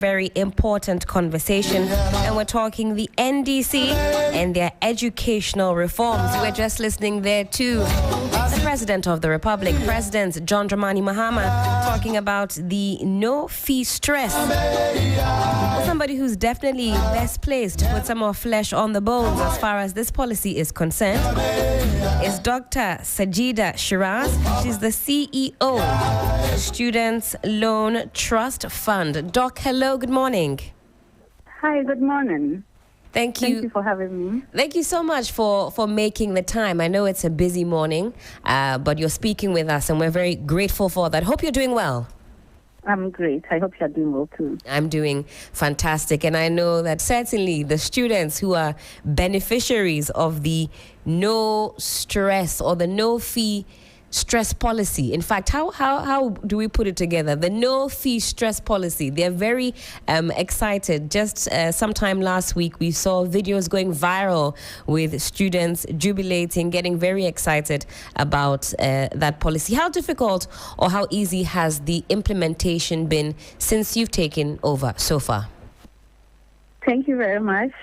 Very important conversation, and we're talking the NDC and their educational reforms. We're just listening there to the President of the Republic, President John Dramani Mahama, talking about the no-fee stress. Somebody who's definitely best placed to put some more flesh on the bones as far as this policy is concerned is Dr. Sajida Shiraz. She's the CEO, Students Loan Trust Fund. Doc, hello, good morning. Hi, good morning. Thank you for having me. Thank you so much for making the time. I know it's a busy morning, but you're speaking with us, and we're very grateful for that. Hope you're doing well. I'm great. I hope you're doing well too. I'm doing fantastic. And I know that certainly the students who are beneficiaries of the no stress or the no fee stress policy. In fact, how do we put it together? The no fee stress policy. They're very excited. Just sometime last week, we saw videos going viral with students jubilating, getting very excited about that policy. How difficult or how easy has the implementation been since you've taken over so far? Thank you very much.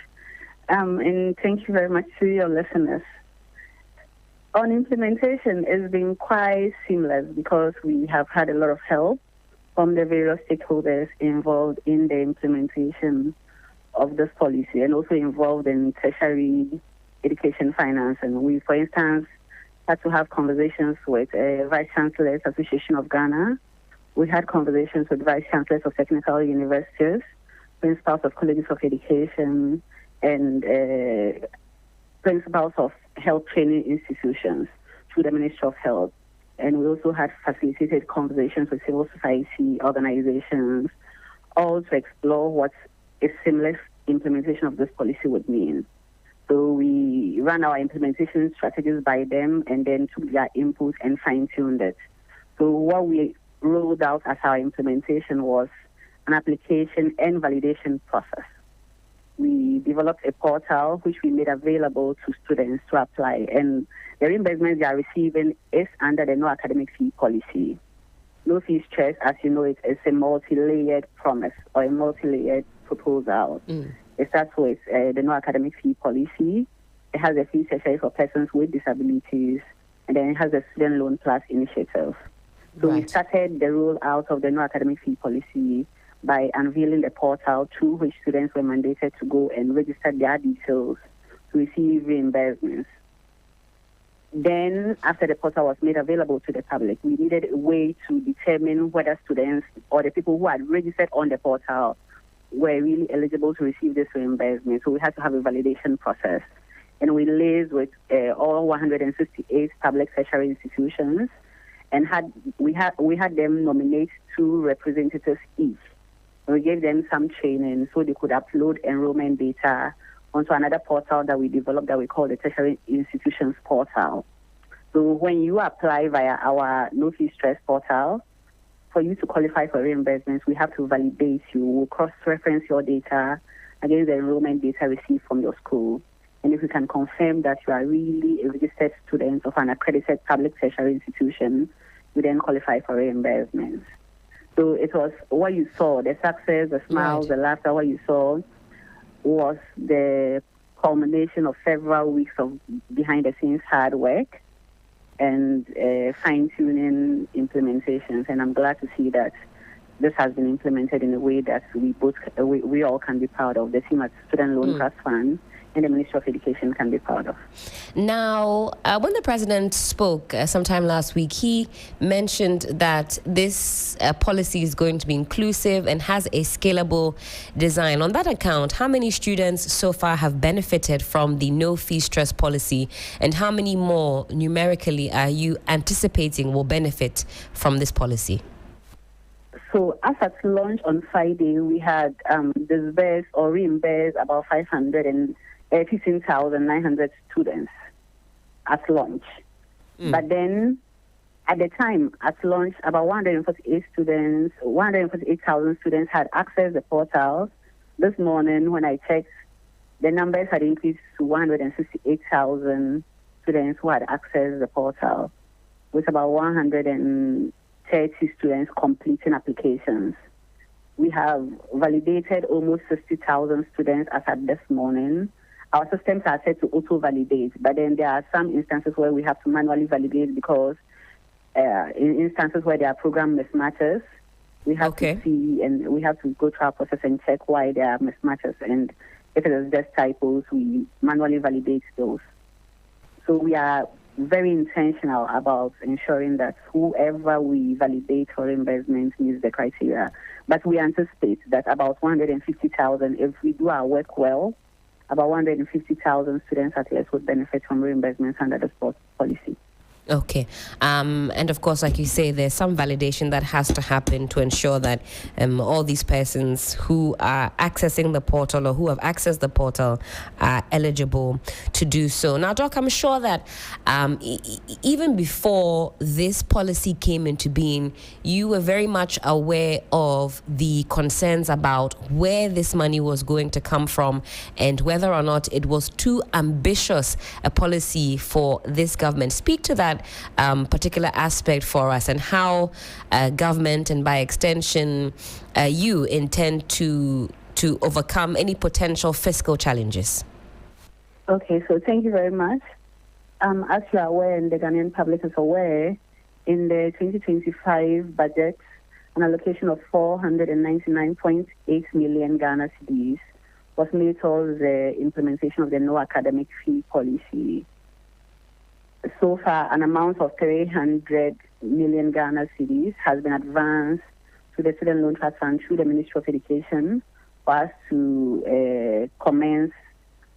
And thank you very much to your listeners. On implementation, it's been quite seamless because we have had a lot of help from the various stakeholders involved in the implementation of this policy and also involved in tertiary education finance. And we, for instance, had to have conversations with Vice Chancellors Association of Ghana. We had conversations with Vice Chancellors of technical universities, principals of colleges of education, and principals of health training institutions through the Ministry of Health. And we also had facilitated conversations with civil society organizations, all to explore what a seamless implementation of this policy would mean. So we ran our implementation strategies by them and then took their input and fine-tuned it. So what we rolled out as our implementation was an application and validation process. We developed a portal which we made available to students to apply, and the reimbursement they are receiving is under the no academic fee policy. No fee stress, as you know, it's a multi-layered promise or a multi-layered proposal. It starts with the no academic fee policy. It has a fee schedule for persons with disabilities, and then it has the Student Loan Plus initiative. So we started the rollout of the no academic fee policy by unveiling the portal through which students were mandated to go and register their details to receive reimbursements. Then, after the portal was made available to the public, we needed a way to determine whether students or the people who had registered on the portal were really eligible to receive this reimbursement. So we had to have a validation process. And we liaised with all 168 public tertiary institutions and we had them nominate 2 representatives each. We gave them some training so they could upload enrollment data onto another portal that we developed that we call the Tertiary Institutions Portal. So when you apply via our no fee stress portal, for you to qualify for reimbursements, we have to validate you. We'll cross-reference your data against the enrollment data received from your school. And if we can confirm that you are really a registered student of an accredited public tertiary institution, you then qualify for reimbursements. So it was what you saw, the success, the smiles, the laughter, what you saw was the culmination of several weeks of behind-the-scenes hard work and fine-tuning implementations. And I'm glad to see that this has been implemented in a way that we all can be proud of. The team at Student Loan Trust Fund and the Ministry of Education can be proud of. Now, when the President spoke sometime last week, he mentioned that this policy is going to be inclusive and has a scalable design. On that account, how many students so far have benefited from the no fee stress policy, and how many more numerically are you anticipating will benefit from this policy? So as at launch on Friday, we had disbursed or reimbursed about 15,900 students at launch. But then at the time at launch, about 148,000 students had accessed the portal. This morning when I checked, the numbers had increased to 168,000 students who had accessed the portal, with about 130 students completing applications. We have validated almost 60,000 students as at this morning. Our systems are set to auto-validate, but then there are some instances where we have to manually validate because in instances where there are program mismatches, we have to see and we have to go through our process and check why there are mismatches. And if it is just typos, we manually validate those. So we are very intentional about ensuring that whoever we validate for reimbursement meets the criteria. But we anticipate that about 150,000, if we do our work well, about 150,000 students at least would benefit from reimbursements under the sports policy. Okay. And of course, like you say, there's some validation that has to happen to ensure that all these persons who are accessing the portal or who have accessed the portal are eligible to do so. Now, Doc, I'm sure that even before this policy came into being, you were very much aware of the concerns about where this money was going to come from and whether or not it was too ambitious a policy for this government. Speak to that particular aspect for us and how government and by extension you intend to overcome any potential fiscal challenges. Okay, so thank you very much. As you are aware and the Ghanaian public is aware, in the 2025 budget, an allocation of 499.8 million Ghana cedis was made towards the implementation of the no academic fee policy. So far, an amount of 300 million Ghana cedis has been advanced to the Student Loan Trust Fund through the Ministry of Education for us to commence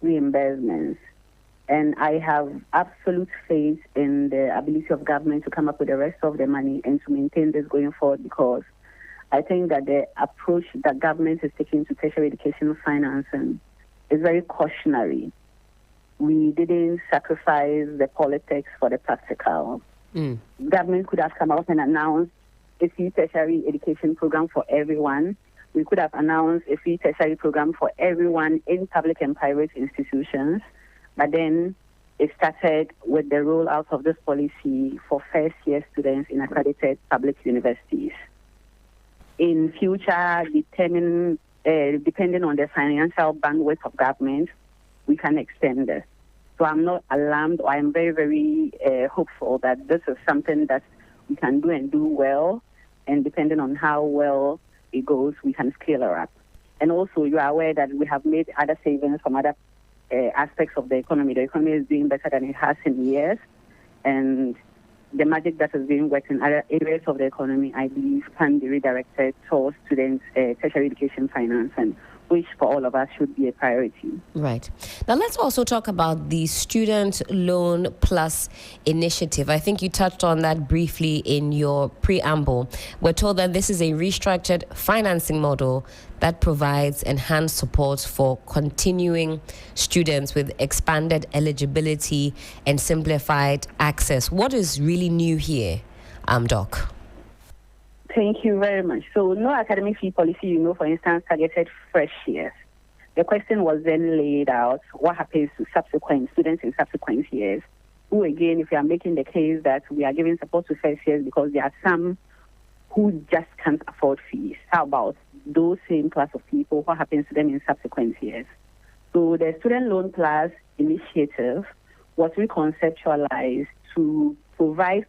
reimbursements. And I have absolute faith in the ability of government to come up with the rest of the money and to maintain this going forward, because I think that the approach that government is taking to tertiary education financing is very cautionary. We didn't sacrifice the politics for the practical. Government could have come out and announced a free tertiary education program for everyone. We could have announced a free tertiary program for everyone in public and private institutions. But then it started with the rollout of this policy for first-year students in accredited public universities. In future, depending on the financial bandwidth of government, we can extend this. So I'm not alarmed, or I'm very, very hopeful that this is something that we can do and do well, and depending on how well it goes, we can scale her up. And also, you are aware that we have made other savings from other aspects of the economy. The economy is doing better than it has in years, and the magic that is being worked in other areas of the economy, I believe, can be redirected towards students' tertiary education finance, and which for all of us should be a priority. Right. Now let's also talk about the Student Loan Plus initiative. I think you touched on that briefly in your preamble. We're told that this is a restructured financing model that provides enhanced support for continuing students with expanded eligibility and simplified access. What is really new here, Doc? Thank you very much. So no academic fee policy, for instance, targeted fresh years. The question was then laid out, what happens to subsequent students in subsequent years? Who, again, if you are making the case that we are giving support to first years because there are some who just can't afford fees, how about those same class of people? What happens to them in subsequent years? So the Student Loan Plus initiative was reconceptualized to provide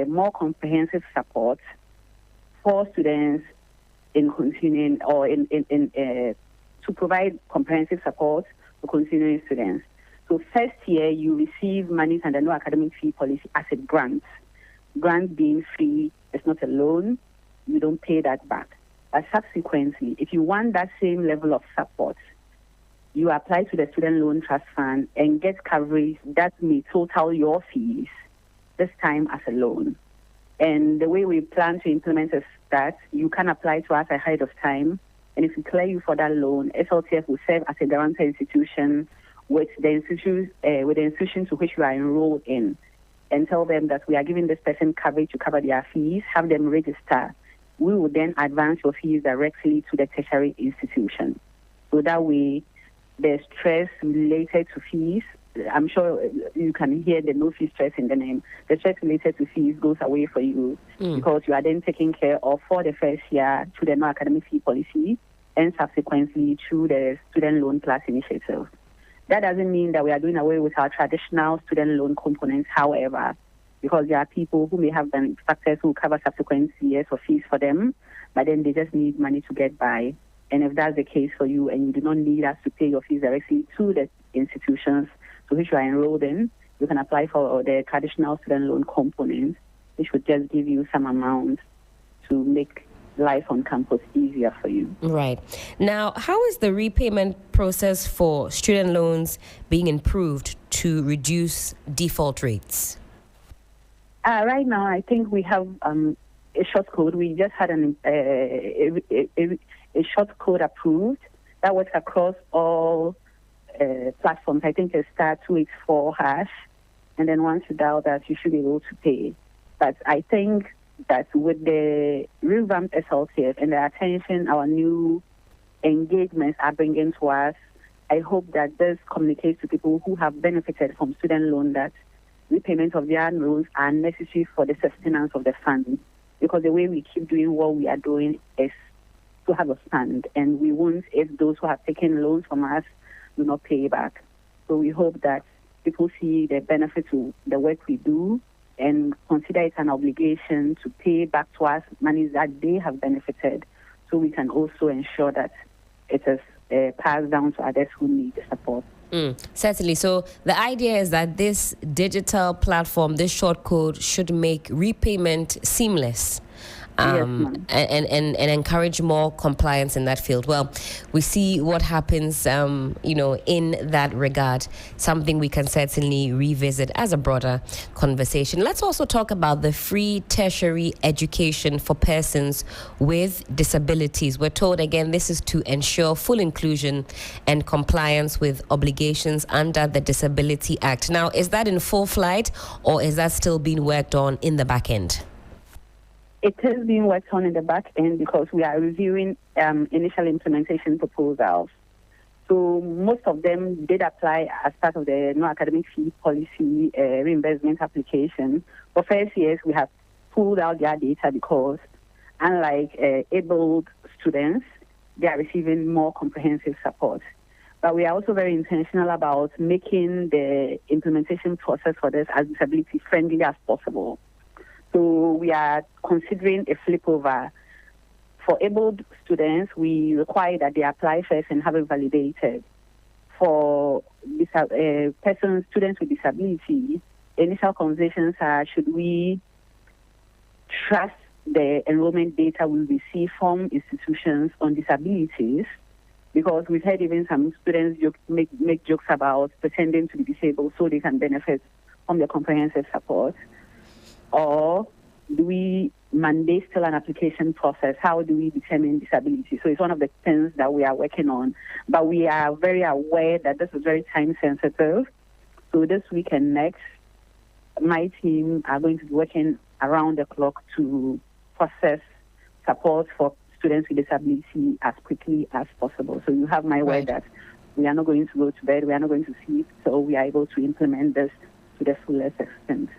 more comprehensive support for students in continuing or to provide comprehensive support for continuing students. So first year, you receive money under no academic fee policy as a grant. Grant being free, it's not a loan, you don't pay that back. But subsequently, if you want that same level of support, you apply to the Student Loan Trust Fund and get coverage that may total your fees, this time as a loan. And the way we plan to implement is that you can apply to us ahead of time. And if we clear you for that loan, SLTF will serve as a guarantor institution with the institution to which you are enrolled in, and tell them that we are giving this person coverage to cover their fees, have them register. We will then advance your fees directly to the tertiary institution. So that way, the stress related to fees I'm sure you can hear the no fee stress in the name. The stress related to fees goes away for you because you are then taken care of for the first year through the no academic fee policy and subsequently through the student loan plus initiative. That doesn't mean that we are doing away with our traditional student loan components, however, because there are people who may have factors who cover subsequent years of fees for them, but then they just need money to get by. And if that's the case for you and you do not need us to pay your fees directly to the institutions to which you are enrolled in, you can apply for the traditional student loan component, which would just give you some amount to make life on campus easier for you. Right. Now, how is the repayment process for student loans being improved to reduce default rates? Right now, I think we have a short code. We just had a short code approved that works across all platforms. I think it's star 284#, and then once you dial that, you should be able to pay. But I think that with the revamped SLTF and the attention our new engagements are bringing to us, I hope that this communicates to people who have benefited from student loan that repayment of their loans are necessary for the sustenance of the fund. Because the way we keep doing what we are doing is to have a fund, and we won't if those who have taken loans from us do not pay back. So we hope that people see the benefit to the work we do and consider it an obligation to pay back to us monies that they have benefited, so we can also ensure that it is passed down to others who need the support. Certainly. So the idea is that this digital platform, this short code, should make repayment seamless. And encourage more compliance in that field. Well, we see what happens, in that regard, something we can certainly revisit as a broader conversation. Let's also talk about the free tertiary education for persons with disabilities. We're told, again, this is to ensure full inclusion and compliance with obligations under the Disability Act. Now, is that in full flight, or is that still being worked on in the back end? It is being worked on in the back end because we are reviewing initial implementation proposals. So most of them did apply as part of the no academic fee policy reimbursement application. For first years, we have pulled out their data because unlike abled students, they are receiving more comprehensive support. But we are also very intentional about making the implementation process for this as disability friendly as possible. So we are considering a flip over. For abled students, we require that they apply first and have it validated. For students with disability, initial conversations are, should we trust the enrollment data we receive from institutions on disabilities? Because we've heard even some students make jokes about pretending to be disabled so they can benefit from the comprehensive support. Or do we mandate still an application process? How do we determine disability? So it's one of the things that we are working on. But we are very aware that this is very time sensitive. So this week and next, my team are going to be working around the clock to process support for students with disability as quickly as possible. So you have my word that we are not going to go to bed, we are not going to sleep, so we are able to implement this to the fullest extent.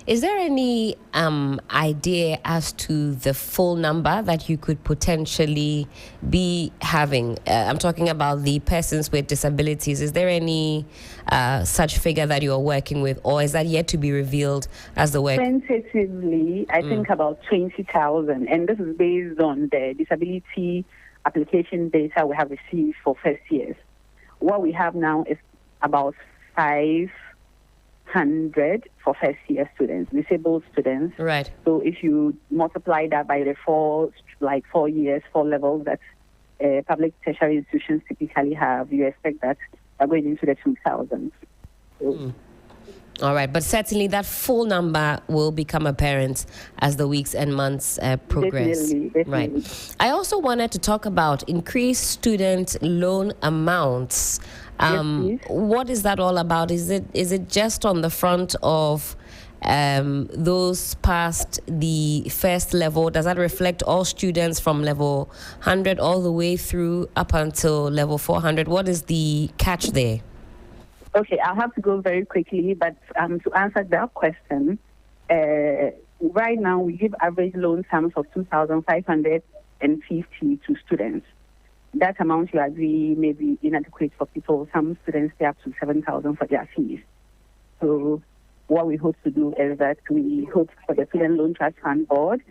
Is there any idea as to the full number that you could potentially be having? I'm talking about the persons with disabilities. Is there any such figure that you are working with, or is that yet to be revealed as the work? Tentatively, I think about 20,000, and this is based on the disability application data we have received for first years. What we have now is about 500 for first year students, disabled students. Right. So if you multiply that by the 4 years, 4 levels that public tertiary institutions typically have, you expect that they're going into the 2,000s. So, all right, but certainly that full number will become apparent as the weeks and months progress. Definitely. Right. I also wanted to talk about increased student loan amounts. Yes, what is that all about? Is it just on the front of those past the first level? Does that reflect all students from level 100 all the way through up until level 400? What is the catch there? Okay, I'll have to go very quickly, but to answer that question, right now we give average loan sums of 2,550 to students. That amount you agree may be inadequate for people. Some students pay up to 7,000 for their fees. So what we hope to do is that we hope for the Student Loan Trust Fund Board.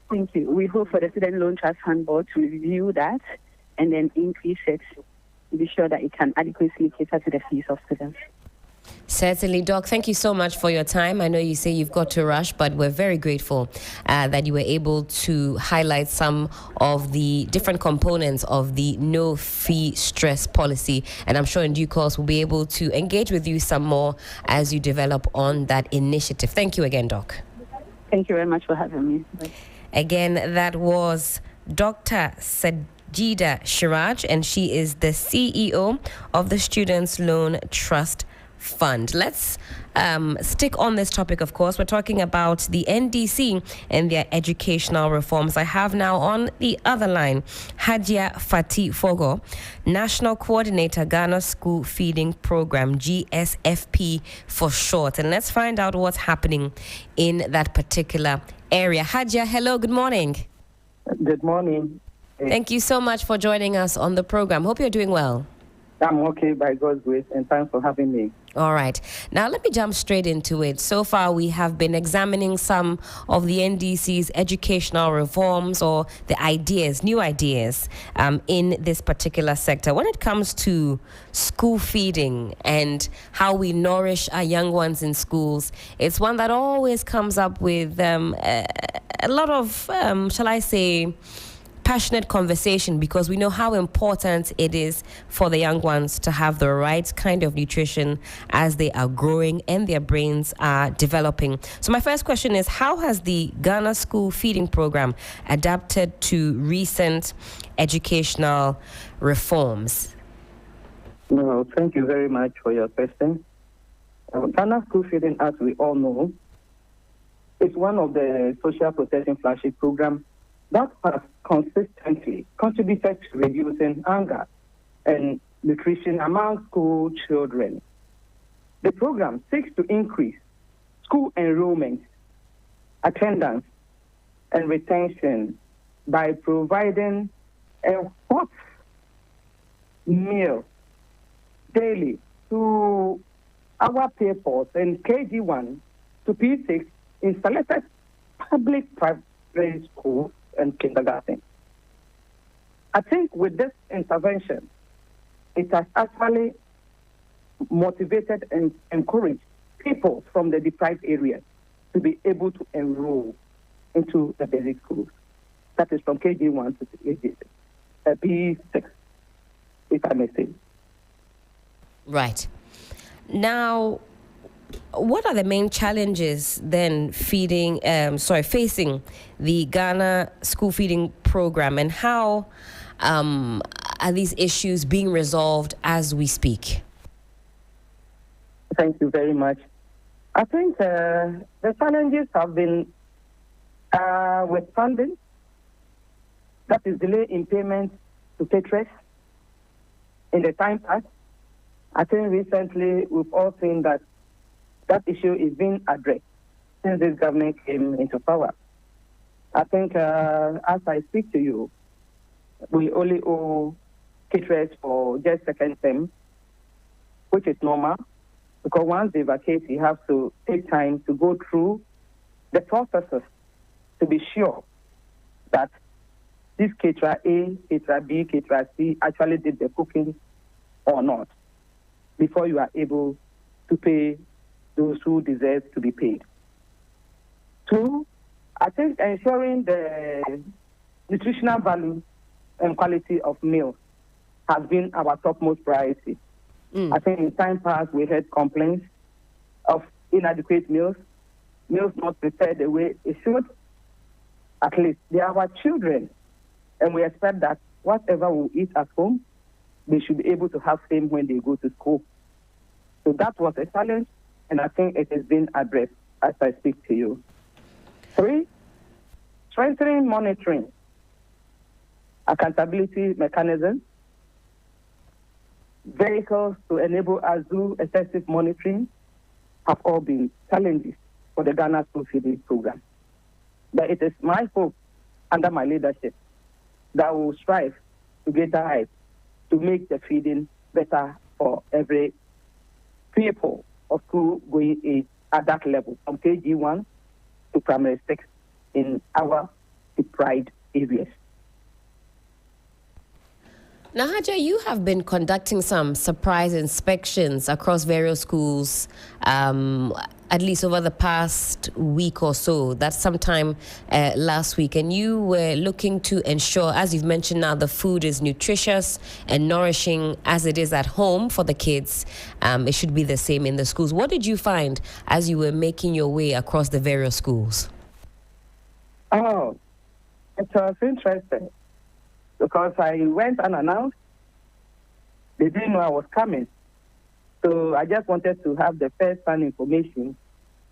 Thank you. We hope for the Student Loan Trust Fund Board to review that and then increase it to be sure that it can adequately cater to the fees of students. Certainly, Doc. Thank you so much for your time. I know you say you've got to rush, but we're very grateful that you were able to highlight some of the different components of the no-fee stress policy. And I'm sure in due course we'll be able to engage with you some more as you develop on that initiative. Thank you again, Doc. Thank you very much for having me. Bye. Again, that was Dr. Sajida Shiraj, and she is the CEO of the Students Loan Trust Fund. Let's stick on this topic, of course. We're talking about the NDC and their educational reforms. I have now on the other line Hajia Fati Fogo, National Coordinator, Ghana School Feeding Program, GSFP for short. And let's find out what's happening in that particular area. Hajia, hello, good morning. Good morning. Thank you so much for joining us on the program. Hope you're doing well. I'm okay by God's grace, and thanks for having me. All right. Now, let me jump straight into it. So far, we have been examining some of the NDC's educational reforms or the ideas, new ideas in this particular sector. When it comes to school feeding and how we nourish our young ones in schools, it's one that always comes up with a lot of, shall I say, passionate conversation, because we know how important it is for the young ones to have the right kind of nutrition as they are growing and their brains are developing. So my first question is, how has the Ghana School Feeding Program adapted to recent educational reforms? No, thank you very much for your question. Ghana School Feeding, as we all know, is one of the social protection flagship programs that has consistently contributed to reducing hunger and nutrition among school children. The program seeks to increase school enrollment, attendance, and retention by providing a hot meal daily to our pupils in KG1 to P6 in selected public private schools and kindergarten. I think with this intervention, it has actually motivated and encouraged people from the deprived areas to be able to enroll into the basic schools. That is from KG1 to P6, if I may say. Right. Now, what are the main challenges then facing the Ghana School Feeding Program, and how are these issues being resolved as we speak? Thank you very much. I think the challenges have been with funding, that is delay in payment to caterers in the time past. I think recently we've all seen that issue is being addressed since this government came into power. I think as I speak to you, we only owe caterers for just second term, which is normal, because once they vacate, you have to take time to go through the processes to be sure that this caterer A, caterer B, caterer C actually did the cooking or not before you are able to pay those who deserve to be paid. Two, I think ensuring the nutritional value and quality of meals has been our topmost priority. I think in time past we had complaints of inadequate meals not prepared the way it should. At least they are our children, and we expect that whatever we eat at home, they should be able to have same when they go to school. So that was a challenge, and I think it has been addressed as I speak to you. Three, strengthening monitoring, accountability mechanisms, vehicles to enable us to do excessive monitoring have all been challenges for the Ghana School Feeding Program. But it is my hope under my leadership that we will strive to get heights to make the feeding better for every pupil of school going age at that level, from KG1 to primary 6 in our deprived areas. Now, Haja, you have been conducting some surprise inspections across various schools, at least over the past week or so. That's sometime last week. And you were looking to ensure, as you've mentioned now, the food is nutritious and nourishing as it is at home for the kids. It should be the same in the schools. What did you find as you were making your way across the various schools? Oh, it was interesting because I went unannounced. They didn't know I was coming. So I just wanted to have the first-hand information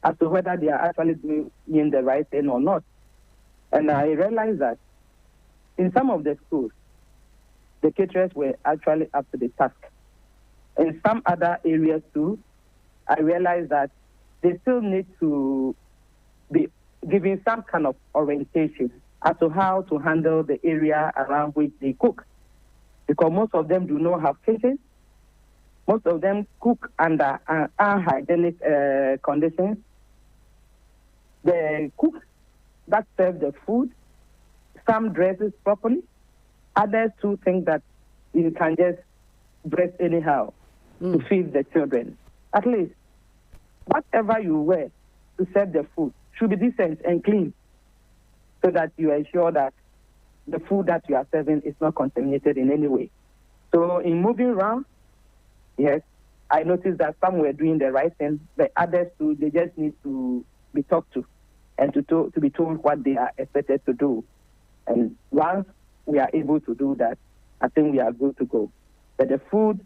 as to whether they are actually doing the right thing or not. And I realized that in some of the schools, the caterers were actually up to the task. In some other areas too, I realized that they still need to be given some kind of orientation as to how to handle the area around which they cook. Because most of them do not have kitchens. Most of them cook under unhygienic conditions. The cooks that serve the food, some dress it properly. Others too think that you can just dress anyhow to feed the children. At least, whatever you wear to serve the food should be decent and clean so that you ensure that the food that you are serving is not contaminated in any way. So in moving around, yes, I noticed that some were doing the right thing, but others too, they just need to be talked to and to be told what they are expected to do. And once we are able to do that, I think we are good to go. But the food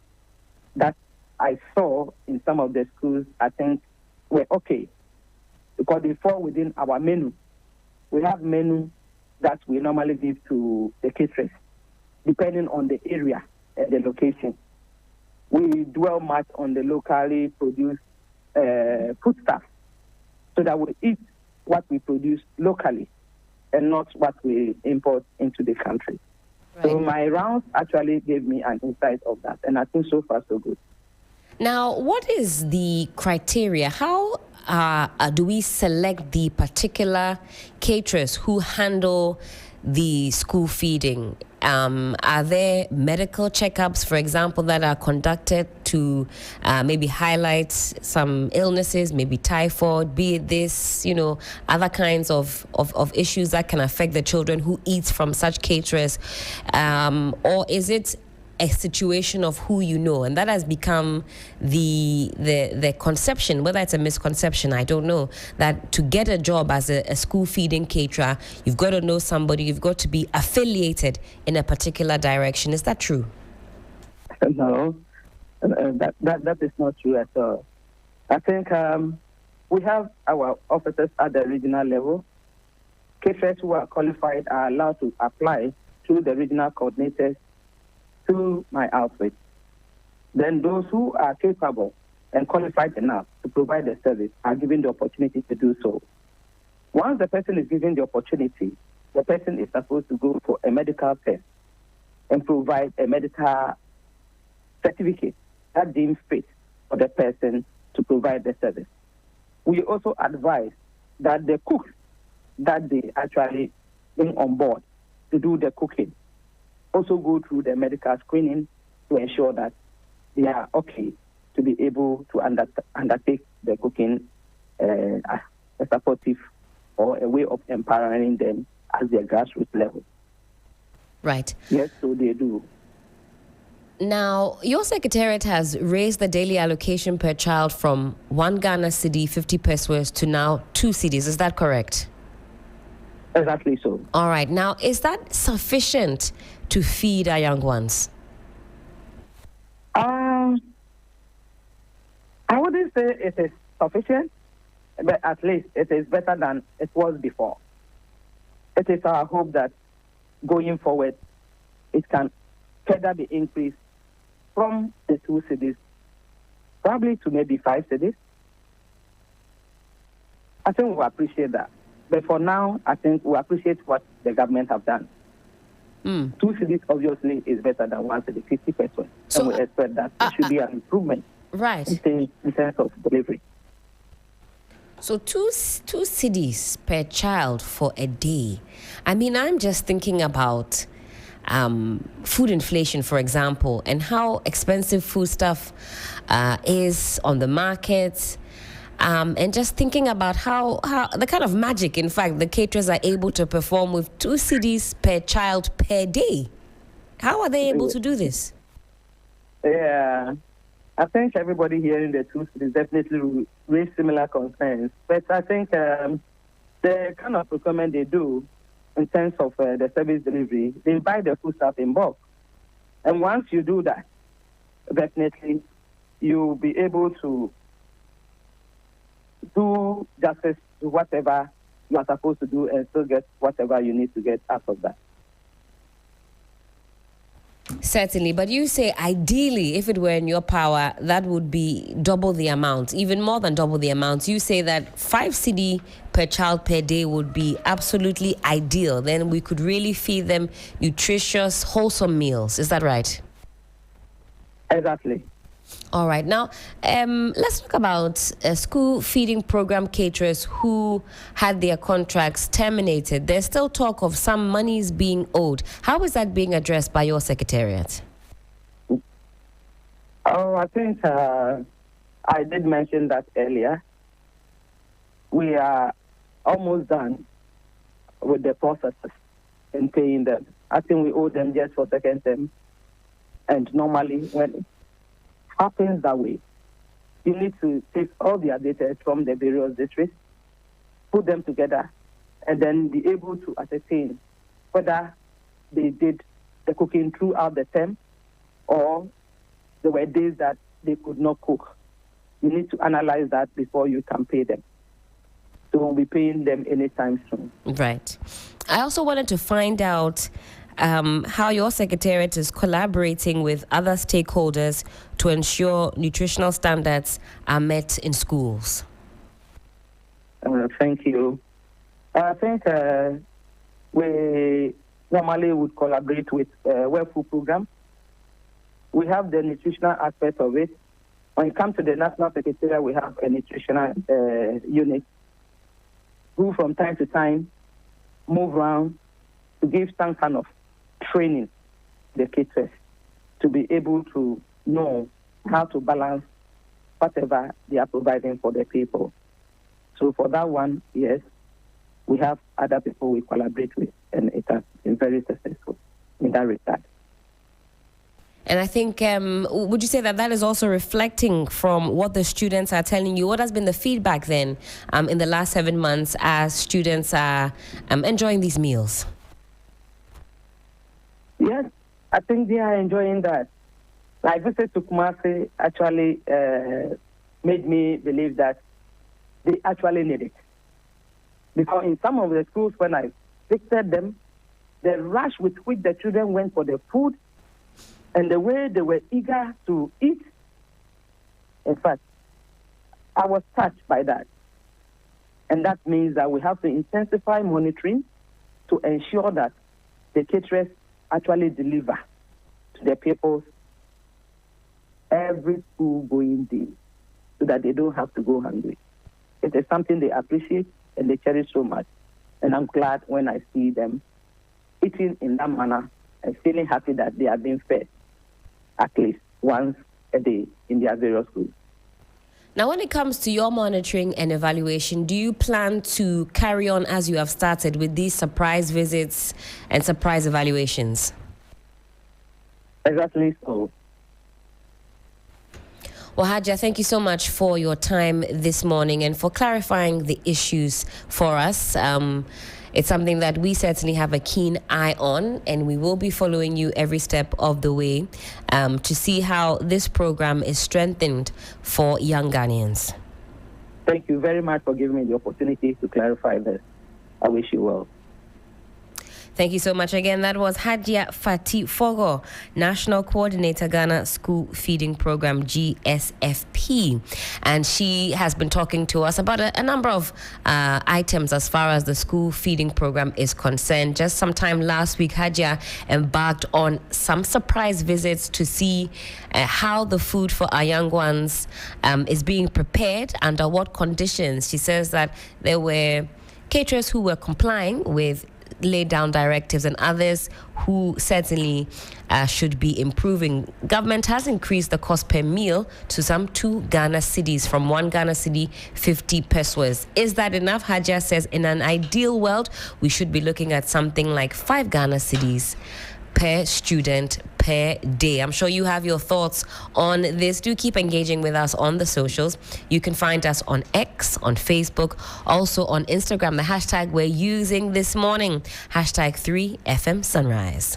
that I saw in some of the schools, I think were okay because they fall within our menu. We have menu that we normally give to the caterers, depending on the area and the location. We dwell much on the locally produced foodstuff so that we eat what we produce locally and not what we import into the country. Right. So my rounds actually gave me an insight of that, and I think so far so good. Now, what is the criteria? How do we select the particular caterers who handle the school feeding? Are there medical checkups, for example, that are conducted to maybe highlight some illnesses, maybe typhoid, be it this, other kinds of issues that can affect the children who eat from such caterers? Or is it a situation of who you know, and that has become the conception, whether it's a misconception, I don't know, that to get a job as a school feeding caterer, you've got to know somebody, you've got to be affiliated in a particular direction. Is that true? No, that is not true at all. I think we have our officers at the regional level. Caterers who are qualified are allowed to apply to the regional coordinators to my outfit. Then those who are capable and qualified enough to provide the service are given the opportunity to do so. Once the person is given the opportunity, the person is supposed to go for a medical test and provide a medical certificate that deems fit for the person to provide the service. We also advise that the cooks that they actually bring on board to do the cooking also go through the medical screening to ensure that they are okay to be able to undertake the cooking as a supportive or a way of empowering them at their grassroots level. Right. Yes, so they do. Now, your secretariat has raised the daily allocation per child from 1 Ghana cedi, 50 pesos, to now 2 cedis. Is that correct? Exactly so. All right. Now, is that sufficient to feed our young ones? I wouldn't say it is sufficient, but at least it is better than it was before. It is our hope that going forward, it can further be increased from the 2 cities, probably to maybe 5 cities. I think we appreciate that. But for now, I think we appreciate what the government have done. 2 cities, obviously, is better than 1 city, 50%. So, and we expect that there should be an improvement in terms of delivery. So two cities per child for a day. I mean, I'm just thinking about food inflation, for example, and how expensive food stuff is on the market. And just thinking about how the kind of magic, in fact, the caterers are able to perform with 2 cities per child per day. How are they able to do this? Yeah, I think everybody here in the 2 cities definitely raise similar concerns. But I think the kind of procurement they do in terms of the service delivery, they buy the food stuff in bulk. And once you do that, definitely you'll be able to do justice to whatever you are supposed to do and still get whatever you need to get out of that. Certainly, but you say ideally, if it were in your power, that would be double the amount, even more than double the amount. You say that 5 cedi per child per day would be absolutely ideal. Then we could really feed them nutritious, wholesome meals. Is that right? Exactly. All right. Now, let's talk about school feeding program caterers who had their contracts terminated. There's still talk of some monies being owed. How is that being addressed by your secretariat? Oh, I think I did mention that earlier. We are almost done with the processes in paying them. I think we owe them just for second term. And normally, when it happens that way, you need to take all the data from the various districts, put them together, and then be able to ascertain whether they did the cooking throughout the term or there were days that they could not cook. You need to analyze that before you can pay them. So we'll be paying them anytime soon. Right. I also wanted to find out how your secretariat is collaborating with other stakeholders to ensure nutritional standards are met in schools. Thank you. I think we normally would collaborate with World Food Program. We have the nutritional aspect of it. When it comes to the National Secretariat, we have a nutritional unit who from time to time move around to give some kind of training the caterers to be able to know how to balance whatever they are providing for the people. So for that one, yes, we have other people we collaborate with, and it has been very successful in that regard. And I think, would you say that that is also reflecting from what the students are telling you? What has been the feedback then in the last 7 months as students are enjoying these meals? Yes, I think they are enjoying that. My visit to Kumasi actually made me believe that they actually need it. Because in some of the schools, when I visited them, the rush with which the children went for the food and the way they were eager to eat, in fact, I was touched by that. And that means that we have to intensify monitoring to ensure that the caterers actually deliver to the people every school going day so that they don't have to go hungry. It is something they appreciate and they cherish so much. And I'm glad when I see them eating in that manner and feeling happy that they are being fed at least once a day in their various schools. Now, when it comes to your monitoring and evaluation, do you plan to carry on as you have started with these surprise visits and surprise evaluations? Exactly so. Well, Haja, thank you so much for your time this morning and for clarifying the issues for us. It's something that we certainly have a keen eye on, and we will be following you every step of the way to see how this program is strengthened for young Ghanaians. Thank you very much for giving me the opportunity to clarify this. I wish you well. Thank you so much again. That was Hajia Fati Fogo, National Coordinator, Ghana School Feeding Program, GSFP. And she has been talking to us about a number of items as far as the school feeding program is concerned. Just sometime last week, Hajia embarked on some surprise visits to see how the food for our young ones is being prepared, under what conditions. She says that there were caterers who were complying with laid down directives and others who certainly should be improving. Government has increased the cost per meal to some 2 Ghana cedis, from 1 Ghana cedi 50 pesos. Is that enough? Hajia says in an ideal world, we should be looking at something like 5 Ghana cedis per student per day. I'm sure you have your thoughts on this. Do keep engaging with us on the socials. You can find us on X, on Facebook, also on Instagram. The hashtag we're using this morning, hashtag 3FM Sunrise.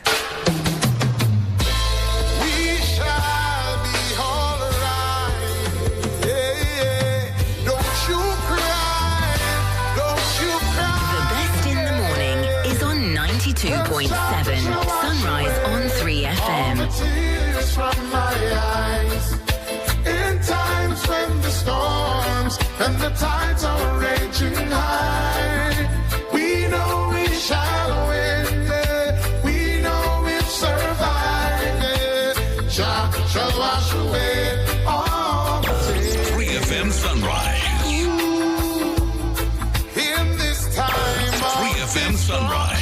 The best in the morning is on 92.7 Sunrise on 3FM. Tears from my eyes in times when the storms and the tides are raging high. We know we shall win. We know we've survived. Shall wash away all the tears. 3FM Sunrise. In this time, 3FM Sunrise.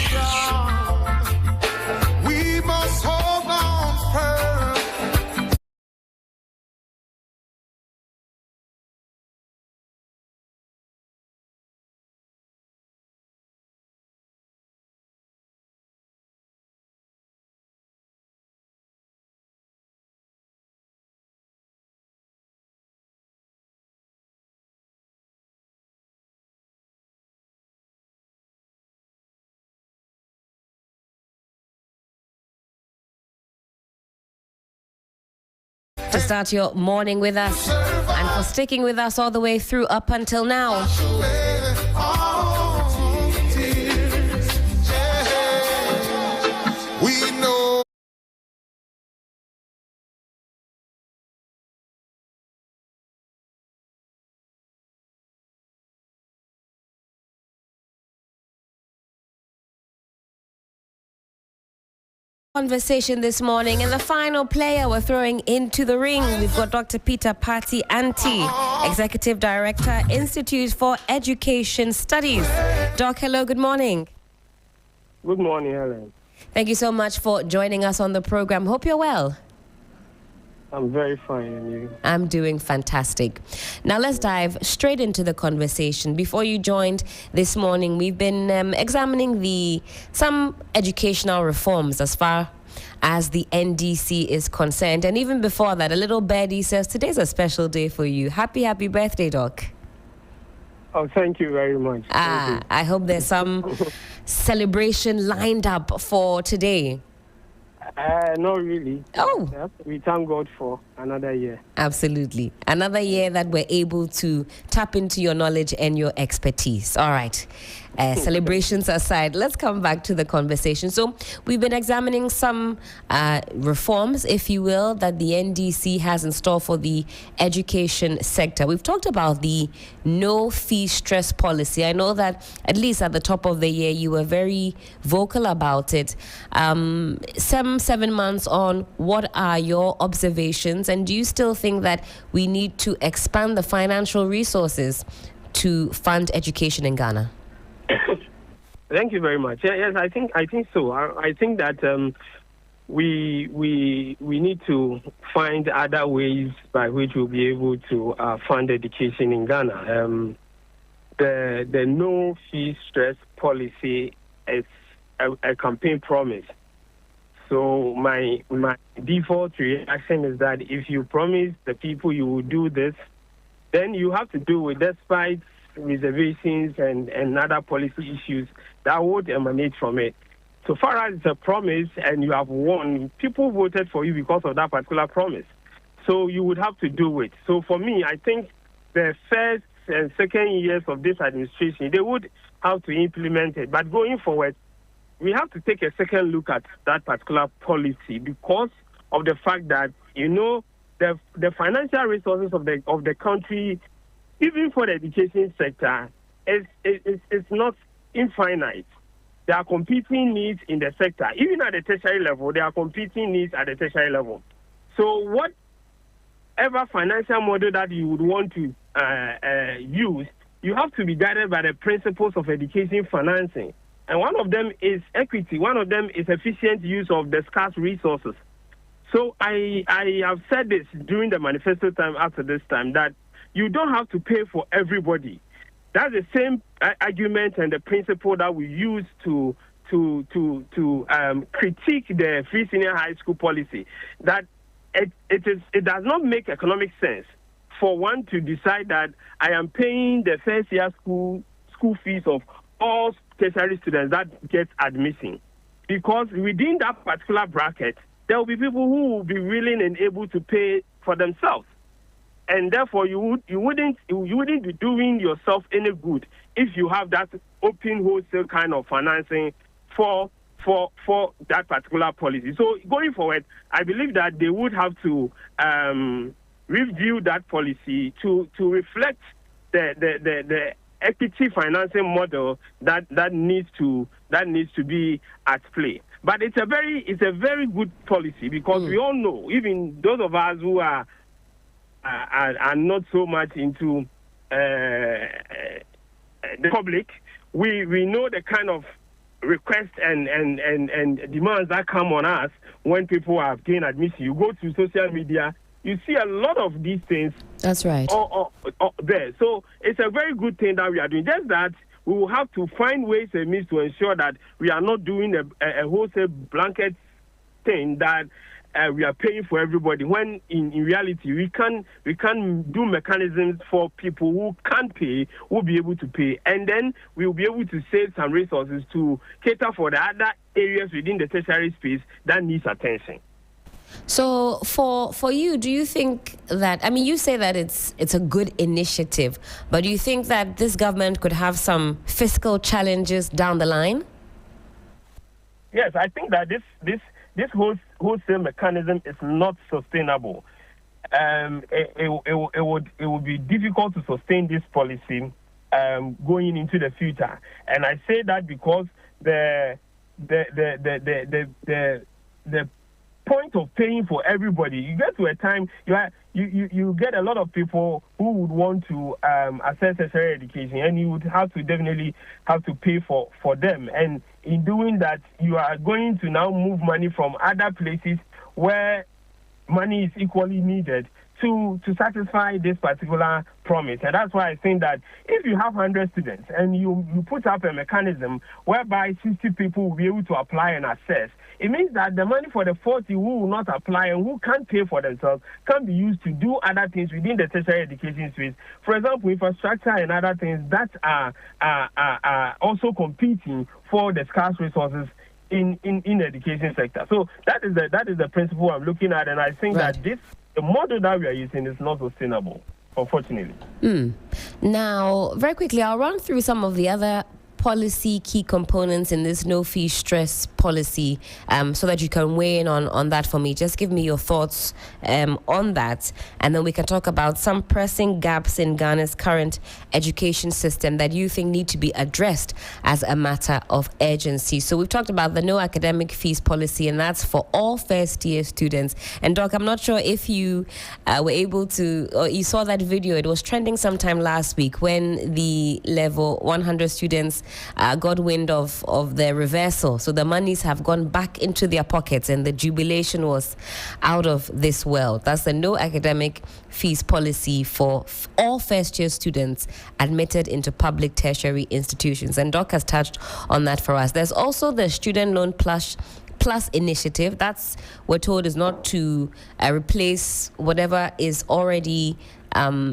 we must hold on firm. To start your morning with us and for sticking with us all the way through up until now. We know. Conversation this morning, and the final player we're throwing into the ring, we've got Dr. Peter Patti Anti, Executive Director, Institute for Education Studies. Doc, hello, good morning. Good morning, Helen. Thank you so much for joining us on the program. Hope you're well. I'm very fine, and you? I'm doing fantastic. Now let's dive straight into the conversation. Before you joined this morning, we've been examining some educational reforms as far as the NDC is concerned. And even before that, a little birdie says, today's a special day for you. Happy birthday, Doc. Oh, thank you very much. Thank you. I hope there's some celebration lined up for today. Not really. Oh. We thank God for another year. Absolutely. Another year that we're able to tap into your knowledge and your expertise. All right. Celebrations aside, let's come back to the conversation. So we've been examining some reforms, if you will, that the NDC has in store for the education sector. We've talked about the no fee stress policy. I know that at least at the top of the year, you were very vocal about it. 7 months on, what are your observations? And do you still think that we need to expand the financial resources to fund education in Ghana? Thank you very much. Yes, I think so. I think that we need to find other ways by which we'll be able to fund education in Ghana. The no fee stress policy is a campaign promise. So my default reaction is that if you promise the people you will do this, then you have to do it despite reservations and other policy issues that would emanate from it. So far as it's a promise and you have won, people voted for you because of that particular promise. So you would have to do it. So for me, I think the first and second years of this administration, they would have to implement it. But going forward, we have to take a second look at that particular policy because of the fact that, the financial resources of the country, even for the education sector, is not infinite. There are competing needs in the sector. Even at the tertiary level, there are competing needs at the tertiary level. So whatever financial model that you would want to use, you have to be guided by the principles of education financing. And one of them is equity. One of them is efficient use of the scarce resources. So I have said this during the manifesto time after this time, that you don't have to pay for everybody. That's the same argument and the principle that we use to critique the free senior high school policy, that it does not make economic sense for one to decide that I am paying the first year school fees of all tertiary students that get admission, because within that particular bracket there will be people who will be willing and able to pay for themselves, and therefore you wouldn't be doing yourself any good if you have that open wholesale kind of financing for that particular policy. So going forward, I believe that they would have to review that policy to reflect the equity financing model that needs to be at play. But it's a very good policy, because we all know, even those of us who are not so much into the public, we know the kind of requests and demands that come on us when people have gained admission. You go to social media, you see a lot of these things. That's right. There. So it's a very good thing that we are doing. Just that we will have to find ways and means to ensure that we are not doing a wholesale blanket thing that we are paying for everybody, when in reality we can do mechanisms for people who can't pay, who will be able to pay, and then we will be able to save some resources to cater for the other areas within the tertiary space that needs attention. So for you, do you think that, I mean, you say that it's a good initiative, but do you think that this government could have some fiscal challenges down the line? Yes, I think that this wholesale mechanism is not sustainable. It would be difficult to sustain this policy going into the future, and I say that because the point of paying for everybody, you get to a time you get a lot of people who would want to access tertiary education, and you would definitely have to pay for them. And in doing that, you are going to now move money from other places where money is equally needed to satisfy this particular promise. And that's why I think that if you have 100 students and you put up a mechanism whereby 60 people will be able to apply and access, it means that the money for the 40 who will not apply and who can't pay for themselves can be used to do other things within the tertiary education space. For example, infrastructure and other things that are also competing for the scarce resources in the education sector. So that is the principle I'm looking at, and I think that the model that we are using is not sustainable, unfortunately. Now, very quickly, I'll run through some of the other policy key components in this no fee stress policy, so that you can weigh in on that for me. Just give me your thoughts on that, and then we can talk about some pressing gaps in Ghana's current education system that you think need to be addressed as a matter of urgency. So we've talked about the no academic fees policy, and that's for all first year students. And Doc, I'm not sure if you were able to, or you saw that video. It was trending sometime last week when the level 100 students got wind of the reversal. So the monies have gone back into their pockets, and the jubilation was out of this world. That's the no academic fees policy for all first-year students admitted into public tertiary institutions. And Doc has touched on that for us. There's also the Student Loan Plus initiative. That's, we're told, is not to replace whatever is already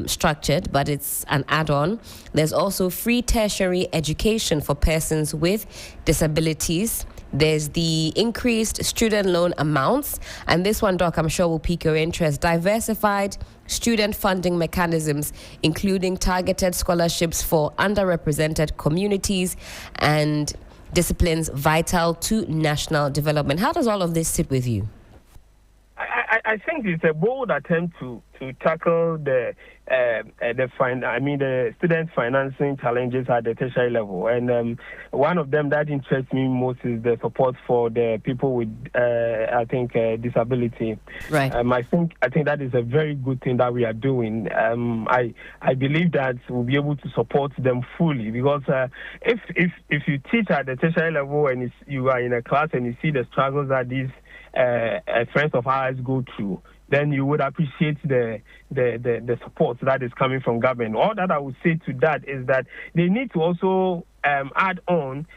structured, but it's an add-on. There's also free tertiary education for persons with disabilities. There's the increased student loan amounts, and this one, Doc, I'm sure will pique your interest. Diversified student funding mechanisms, including targeted scholarships for underrepresented communities and disciplines vital to national development. How does all of this sit with you? I think it's a bold attempt to tackle the student financing challenges at the tertiary level, and one of them that interests me most is the support for the people with disability. Right. I think that is a very good thing that we are doing. I believe that we'll be able to support them fully, because if you teach at the tertiary level and you are in a class and you see the struggles that these friends of ours go through, then you would appreciate the support that is coming from government. All that I would say to that is that they need to also add on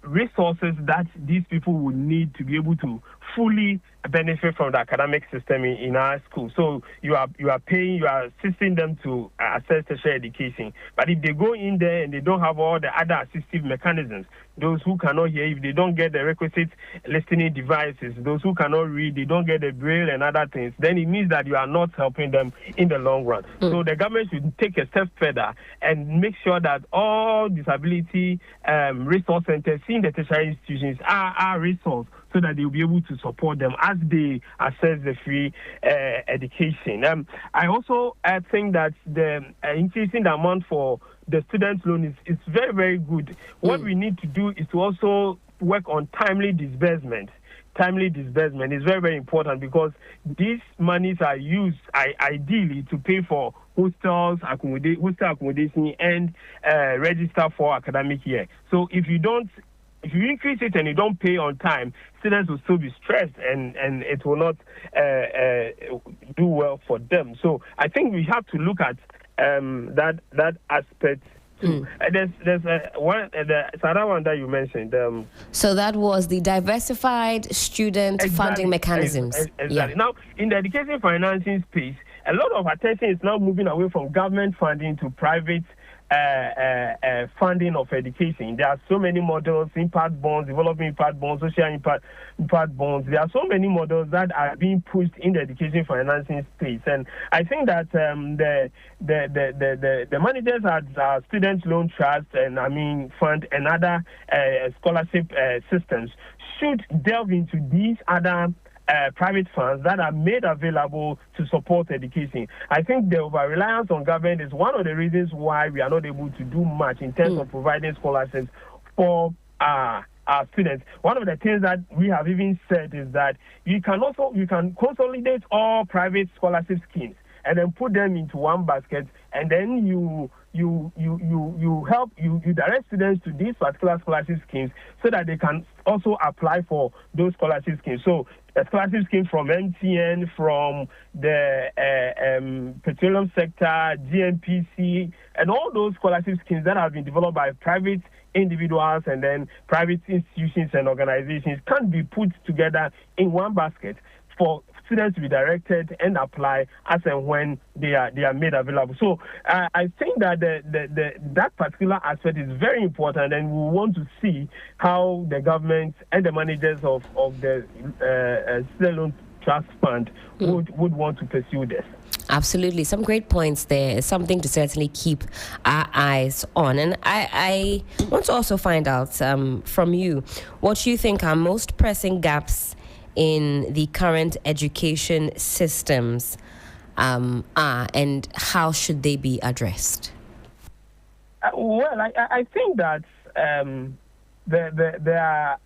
resources that these people would need to be able to fully benefit from the academic system in our school. So you are assisting them to access tertiary education. But if they go in there and they don't have all the other assistive mechanisms, those who cannot hear, if they don't get the requisite listening devices, those who cannot read, they don't get the braille and other things, then it means that you are not helping them in the long run. So the government should take a step further and make sure that all disability resource centers in the tertiary institutions are resourced, so that they will be able to support them as they access the free education. I also think that the increasing the amount for the student loan is very, very good. What we need to do is to also work on timely disbursement. Timely disbursement is very, very important, because these monies are used ideally to pay for hostel accommodation and register for academic year. So if you increase it and you don't pay on time, students will still be stressed, and it will not do well for them. So I think we have to look at that aspect too. There's another one that you mentioned. So that was the diversified student funding mechanisms. Exactly. Yeah. Now, in the education financing space, a lot of attention is now moving away from government funding to private funding of education. There are so many models: impact bonds, development impact bonds, social impact bonds. There are so many models that are being pushed in the education financing space, and I think that the managers at Student Loan Trust and Fund and other scholarship systems should delve into these other private funds that are made available to support education. I think the over-reliance on government is one of the reasons why we are not able to do much in terms of providing scholarships for our students. One of the things that we have even said is that you can consolidate all private scholarship schemes and then put them into one basket, and then you direct students to these particular scholarship schemes so that they can also apply for those scholarship schemes. So a scholarship scheme from MTN, from the petroleum sector, GNPC, and all those scholarship schemes that have been developed by private individuals and then private institutions and organizations can be put together in one basket for students to be directed and apply as and when they are made available. So I think that that particular aspect is very important, and we want to see how the government and the managers of the Student Loan Trust Fund would want to pursue this. Absolutely. Some great points there. It's something to certainly keep our eyes on. And I want to also find out from you what you think are most pressing gaps in the current education systems are, and how should they be addressed? Well, I think that there are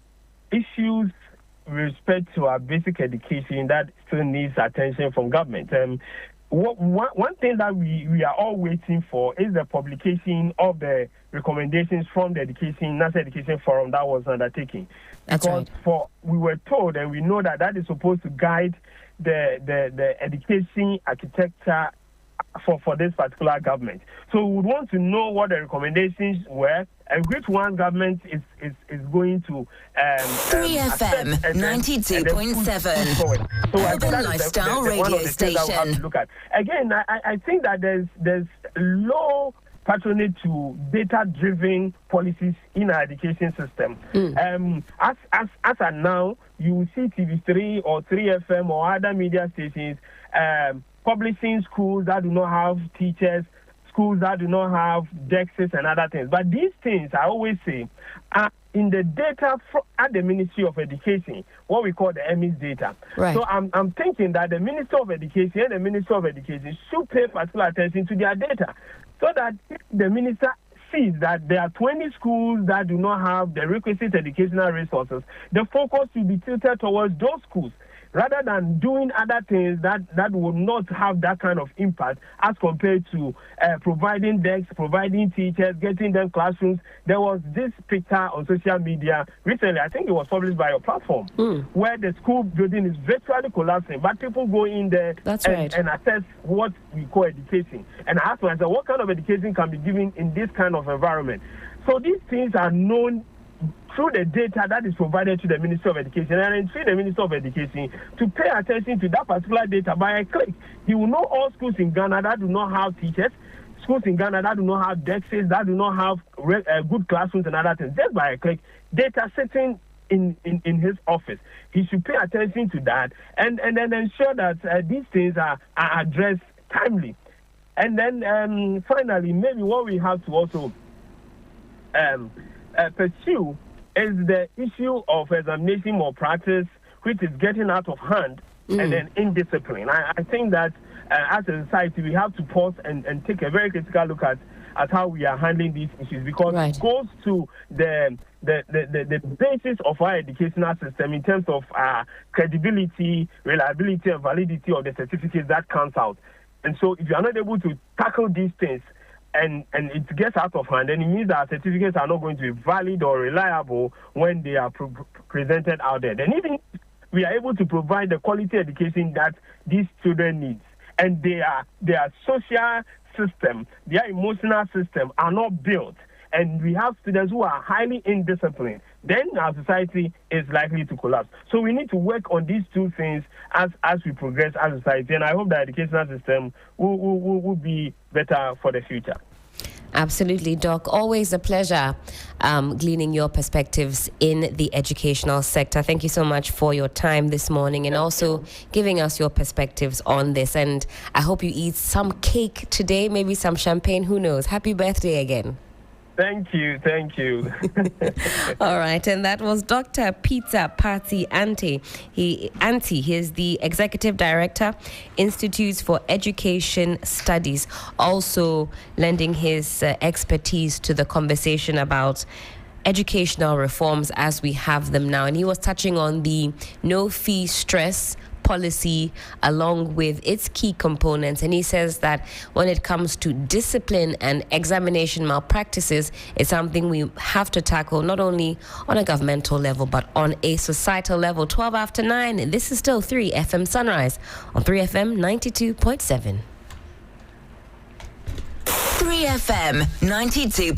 issues with respect to our basic education that still needs attention from government. One thing that we are all waiting for is the publication of the recommendations from the National Education Forum that was undertaken. That's because right. We were told, and we know that is supposed to guide the education architecture for this particular government. So we would want to know what the recommendations were and which one government is going to 3FM 92.7 Urban Lifestyle Radio Station. Look at. Again, I think that there's low patronage to data-driven policies in our education system. As of now, you see TV3 or 3FM or other media stations publishing schools that do not have teachers, schools that do not have DEXs and other things. But these things, I always say, are in the data at the Ministry of Education, what we call the EMIS data. Right. So I'm thinking that the Minister of Education and the Minister of Education should pay particular attention to their data, so that if the minister sees that there are 20 schools that do not have the requisite educational resources, the focus will be tilted towards those schools, rather than doing other things that would not have that kind of impact as compared to providing desks, providing teachers, getting them classrooms. There was this picture on social media recently, I think it was published by your platform, where the school building is virtually collapsing, but people go in there and assess what we call education. And I asked myself, what kind of education can be given in this kind of environment? So these things are known through the data that is provided to the Ministry of Education, and I entreat the Minister of Education to pay attention to that particular data by a click. He will know all schools in Ghana that do not have teachers, schools in Ghana that do not have DEXs, that do not have good classrooms and other things, just by a click. Data sitting in his office. He should pay attention to that and then ensure that these things are addressed timely. And then finally, maybe what we have to also pursue is the issue of examination malpractice, which is getting out of hand, and then indiscipline. I think that as a society, we have to pause and take a very critical look at how we are handling these issues, because it goes to the basis of our educational system in terms of credibility, reliability, and validity of the certificates that comes out. And so if you are not able to tackle these things, and it gets out of hand, then it means that certificates are not going to be valid or reliable when they are presented out there. Then even we are able to provide the quality education that these children need, and their social system, their emotional system are not built, and we have students who are highly indisciplined, then our society is likely to collapse. So we need to work on these two things as we progress as a society, and I hope the educational system will be better for the future. Absolutely, Doc. Always a pleasure gleaning your perspectives in the educational sector. Thank you so much for your time this morning and also giving us your perspectives on this. And I hope you eat some cake today, maybe some champagne, who knows. Happy birthday again. Thank you. All right, and that was Dr. Peter Party Ante. He is the Executive Director, Institutes for Education Studies, also lending his expertise to the conversation about educational reforms as we have them now. And he was touching on the no-fee stress policy along with its key components, and he says that when it comes to discipline and examination malpractices, it's something we have to tackle not only on a governmental level but on a societal level. 12 after 9, this is still 3FM Sunrise on 3FM 92.7. 3FM 92.